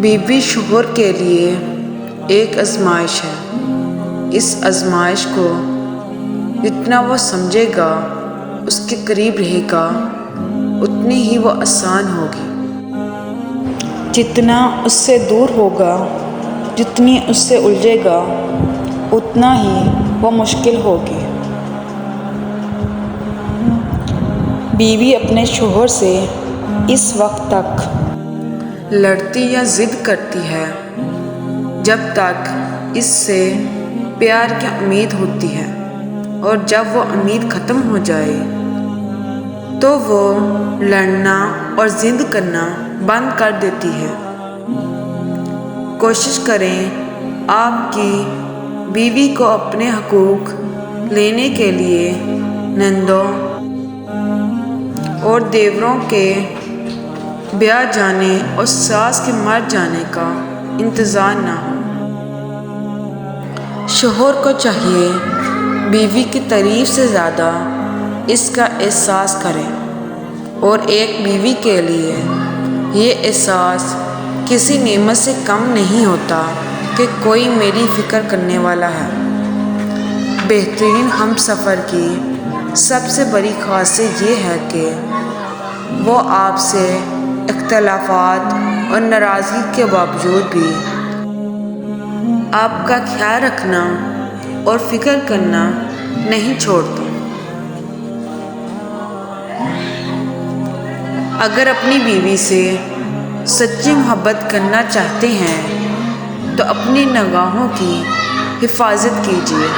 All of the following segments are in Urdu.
بیوی شوہر کے لیے ایک آزمائش ہے۔ اس آزمائش کو جتنا وہ سمجھے گا، اس کے قریب رہے گا، اتنی ہی وہ آسان ہوگی۔ جتنا اس سے دور ہوگا، جتنی اس سے الجھے گا، اتنا ہی وہ مشکل ہوگی۔ بیوی اپنے شوہر سے اس وقت تک لڑتی یا ضد کرتی ہے جب تک اس سے پیار کی امید ہوتی ہے، اور جب وہ امید ختم ہو جائے تو وہ لڑنا اور ضد کرنا بند کر دیتی ہے۔ کوشش کریں آپ کی بیوی کو اپنے حقوق لینے کے لیے نندوں اور دیوروں کے بیاہ جانے اور ساس کے مر جانے کا انتظار نہ ہو۔ شوہر کو چاہیے بیوی کی تعریف سے زیادہ اس کا احساس کرے، اور ایک بیوی کے لیے یہ احساس کسی نعمت سے کم نہیں ہوتا کہ کوئی میری فکر کرنے والا ہے۔ بہترین ہم سفر کی سب سے بڑی خاصیت یہ ہے کہ وہ آپ سے اختلافات اور ناراضگی کے باوجود بھی آپ کا خیال رکھنا اور فکر کرنا نہیں چھوڑتے۔ اگر اپنی بیوی سے سچی محبت کرنا چاہتے ہیں تو اپنی نگاہوں کی حفاظت کیجیے۔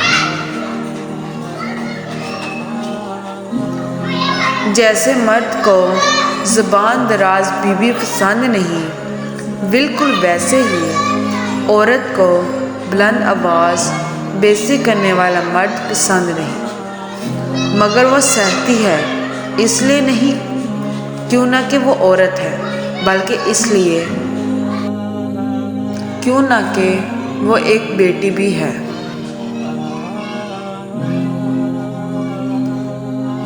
جیسے مرد کو زبان دراز بیوی پسند نہیں، بالکل ویسے ہی عورت کو بلند آواز بےسی کرنے والا مرد پسند نہیں، مگر وہ سہتی ہے، اس لیے نہیں کیوں نہ کہ وہ عورت ہے، بلکہ اس لیے کیوں نہ کہ وہ ایک بیٹی بھی ہے۔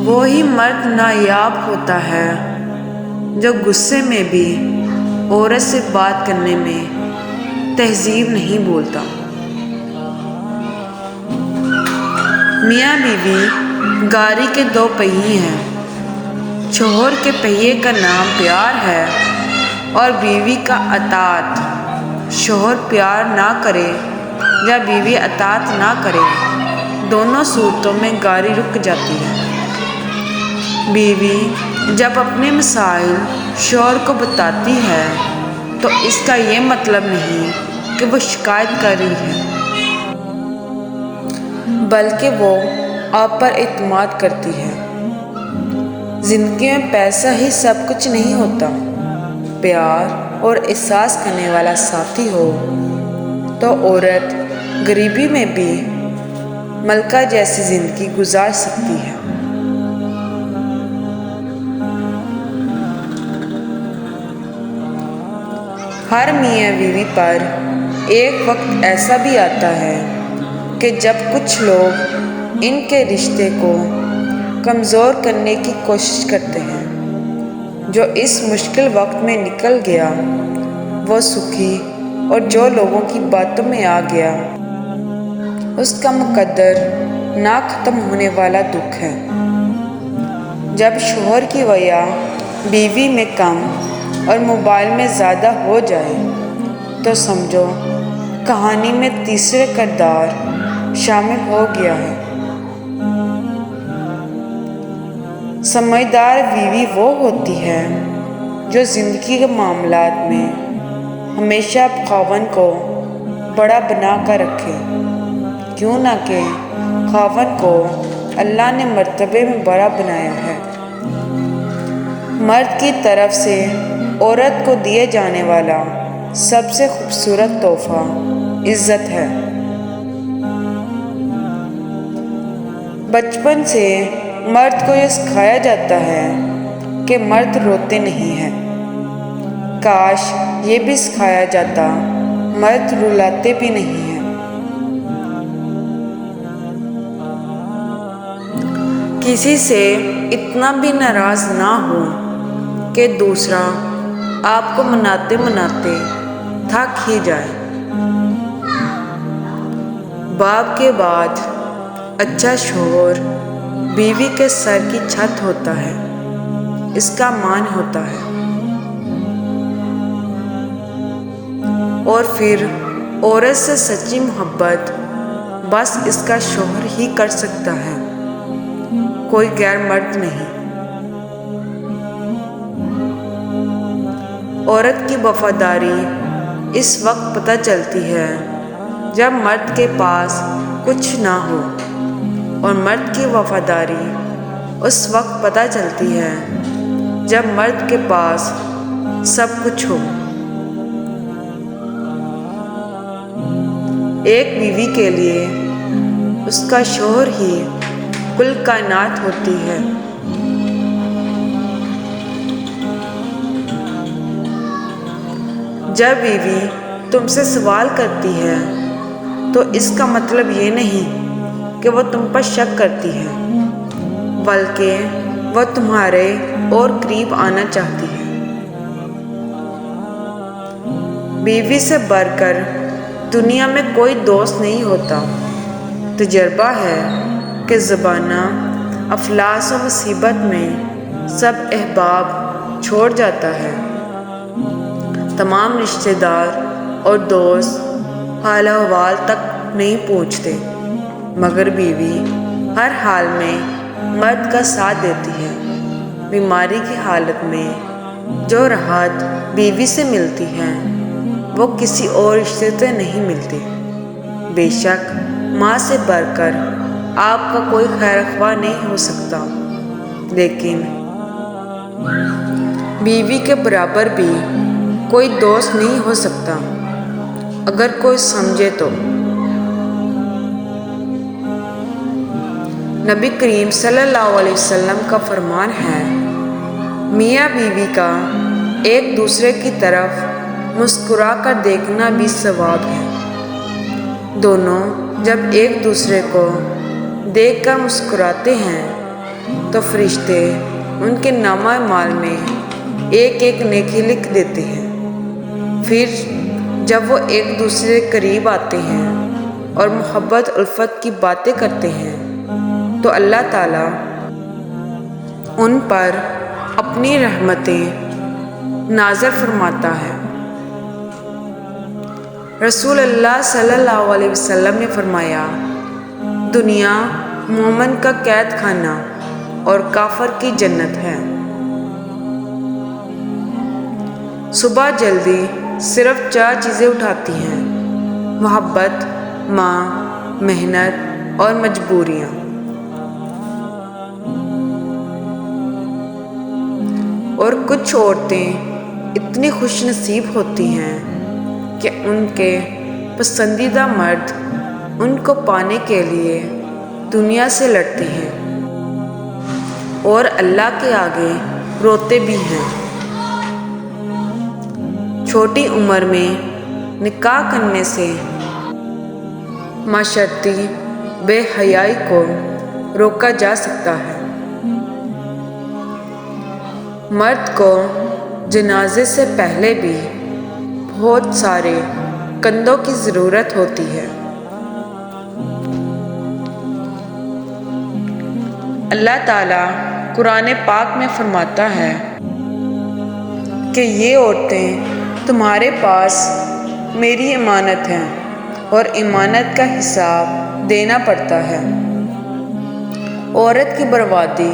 وہی مرد نایاب ہوتا ہے جو غصے میں بھی عورت سے بات کرنے میں تہذیب نہیں بولتا۔ میاں بیوی گاڑی کے دو پہیے ہیں، شوہر کے پہیے کا نام پیار ہے اور بیوی کا اطاعت۔ شوہر پیار نہ کرے یا بیوی اطاعت نہ کرے، دونوں صورتوں میں گاڑی رک جاتی ہے۔ بیوی جب اپنے مسائل شوہر کو بتاتی ہے تو اس کا یہ مطلب نہیں کہ وہ شکایت کر رہی ہے، بلکہ وہ آپ پر اعتماد کرتی ہے۔ زندگی میں پیسہ ہی سب کچھ نہیں ہوتا۔ پیار اور احساس کرنے والا ساتھی ہو تو عورت غریبی میں بھی ملکہ جیسی زندگی گزار سکتی ہے۔ ہر میاں بیوی پر ایک وقت ایسا بھی آتا ہے کہ جب کچھ لوگ ان کے رشتے کو کمزور کرنے کی کوشش کرتے ہیں۔ جو اس مشکل وقت میں نکل گیا وہ سکھی، اور جو لوگوں کی باتوں میں آ گیا اس کا مقدر نہ ختم ہونے والا دکھ ہے۔ جب شوہر کی وجہ بیوی میں کم اور موبائل میں زیادہ ہو جائے تو سمجھو کہانی میں تیسرا کردار شامل ہو گیا ہے۔ سمجھدار بیوی وہ ہوتی ہے جو زندگی کے معاملات میں ہمیشہ خاوند کو بڑا بنا کر رکھے، کیوں نہ کہ خاوند کو اللہ نے مرتبے میں بڑا بنایا ہے۔ مرد کی طرف سے عورت کو دیے جانے والا سب سے خوبصورت تحفہ عزت ہے۔ بچپن سے مرد کو یہ سکھایا جاتا ہے کہ مرد روتے نہیں ہیں۔ کاش یہ بھی سکھایا جاتا مرد رلاتے بھی نہیں ہیں۔ کسی سے اتنا بھی ناراض نہ ہو کہ دوسرا آپ کو مناتے مناتے تھک ہی جائے۔ باپ کے بعد اچھا شوہر بیوی کے سر کی چھت ہوتا ہے، اس کا مان ہوتا ہے، اور پھر عورت سے سچی محبت بس اس کا شوہر ہی کر سکتا ہے، کوئی غیر مرد نہیں۔ عورت کی وفاداری اس وقت پتہ چلتی ہے جب مرد کے پاس کچھ نہ ہو، اور مرد کی وفاداری اس وقت پتہ چلتی ہے جب مرد کے پاس سب کچھ ہو۔ ایک بیوی کے لیے اس کا شوہر ہی کل کائنات ہوتی ہے۔ جب بیوی تم سے سوال کرتی ہے تو اس کا مطلب یہ نہیں کہ وہ تم پر شک کرتی ہے، بلکہ وہ تمہارے اور قریب آنا چاہتی ہے۔ بیوی سے بڑھ کر دنیا میں کوئی دوست نہیں ہوتا۔ تجربہ ہے کہ زمانہ افلاس و مصیبت میں سب احباب چھوڑ جاتا ہے، تمام رشتہ دار اور دوست حال احوال تک نہیں پوچھتے، مگر بیوی ہر حال میں مرد کا ساتھ دیتی ہے۔ بیماری کی حالت میں جو راحت بیوی سے ملتی ہے وہ کسی اور رشتے سے نہیں ملتی۔ بے شک ماں سے بڑھ کر آپ کا کوئی خیر خواہ نہیں ہو سکتا، لیکن بیوی کے برابر بھی کوئی دوست نہیں ہو سکتا، اگر کوئی سمجھے تو۔ نبی کریم صلی اللہ علیہ وسلم کا فرمان ہے، میاں بیوی کا ایک دوسرے کی طرف مسکرا کر دیکھنا بھی ثواب ہے۔ دونوں جب ایک دوسرے کو دیکھ کر مسکراتے ہیں تو فرشتے ان کے نامہ اعمال میں ایک ایک نیکی لکھ دیتے ہیں۔ پھر جب وہ ایک دوسرے کے قریب آتے ہیں اور محبت الفت کی باتیں کرتے ہیں تو اللہ تعالیٰ ان پر اپنی رحمتیں نازل فرماتا ہے۔ رسول اللہ صلی اللہ علیہ وسلم نے فرمایا، دنیا مومن کا قید خانہ اور کافر کی جنت ہے۔ صبح جلدی صرف 4 چیزیں اٹھاتی ہیں: محبت، ماں، محنت اور مجبوریاں۔ اور کچھ عورتیں اتنی خوش نصیب ہوتی ہیں کہ ان کے پسندیدہ مرد ان کو پانے کے لیے دنیا سے لڑتے ہیں اور اللہ کے آگے روتے بھی ہیں۔ چھوٹی عمر میں نکاح کرنے سے معاشرتی بے حیائی کو روکا جا سکتا ہے۔ مرد کو جنازے سے پہلے بھی بہت سارے کندھوں کی ضرورت ہوتی ہے۔ اللہ تعالیٰ قرآن پاک میں فرماتا ہے کہ یہ عورتیں تمہارے پاس میری امانت ہیں اور امانت کا حساب دینا پڑتا ہے۔ عورت کی بربادی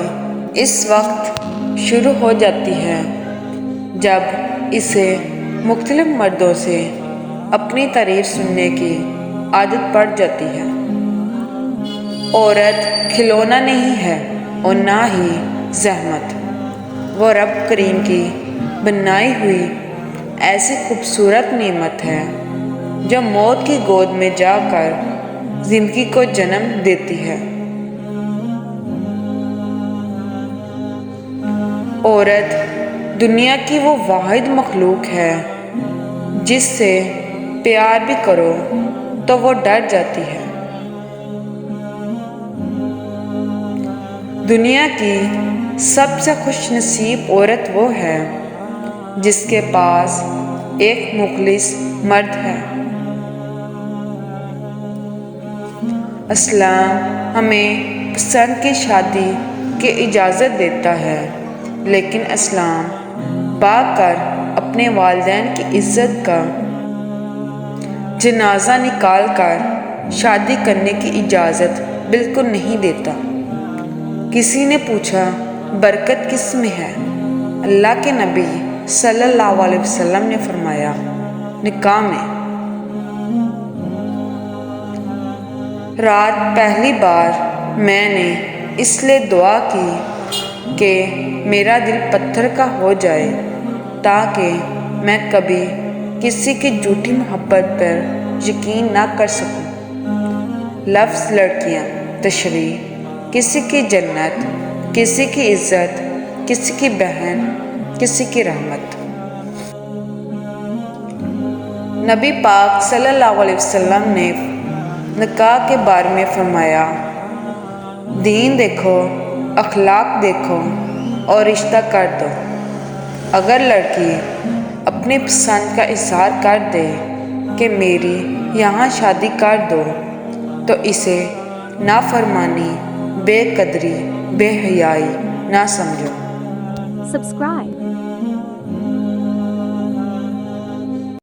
اس وقت شروع ہو جاتی ہے جب اسے مختلف مردوں سے اپنی تعریف سننے کی عادت پڑ جاتی ہے۔ عورت کھلونا نہیں ہے اور نہ ہی زحمت، وہ رب کریم کی بنائی ہوئی ایسی خوبصورت نعمت ہے جو موت کی گود میں جا کر زندگی کو جنم دیتی ہے۔ عورت دنیا کی وہ واحد مخلوق ہے جس سے پیار بھی کرو تو وہ ڈر جاتی ہے۔ دنیا کی سب سے خوش نصیب عورت وہ ہے جس کے پاس ایک مخلص مرد ہے۔ اسلام ہمیں پسند کی شادی کی اجازت دیتا ہے، لیکن اسلام پاک کر اپنے والدین کی عزت کا جنازہ نکال کر شادی کرنے کی اجازت بالکل نہیں دیتا۔ کسی نے پوچھا برکت کس میں ہے؟ اللہ کے نبی صلی اللہ علیہ وسلم نے فرمایا نکاح میں۔ رات پہلی بار میں نے اس لیے دعا کی کہ میرا دل پتھر کا ہو جائے تاکہ میں کبھی کسی کی جھوٹی محبت پر یقین نہ کر سکوں۔ لفظ لڑکیاں تشریح کسی کی جنت، کسی کی عزت، کسی کی بہن، کسی کی رحمت۔ نبی پاک صلی اللہ علیہ وسلم نے نکاح کے بارے میں فرمایا دین دیکھو، اخلاق دیکھو اور رشتہ کر دو۔ اگر لڑکی اپنی پسند کا اظہار کر دے کہ میری یہاں شادی کر دو تو اسے نافرمانی، بے قدری، بے حیائی نہ سمجھو۔ Subscribe.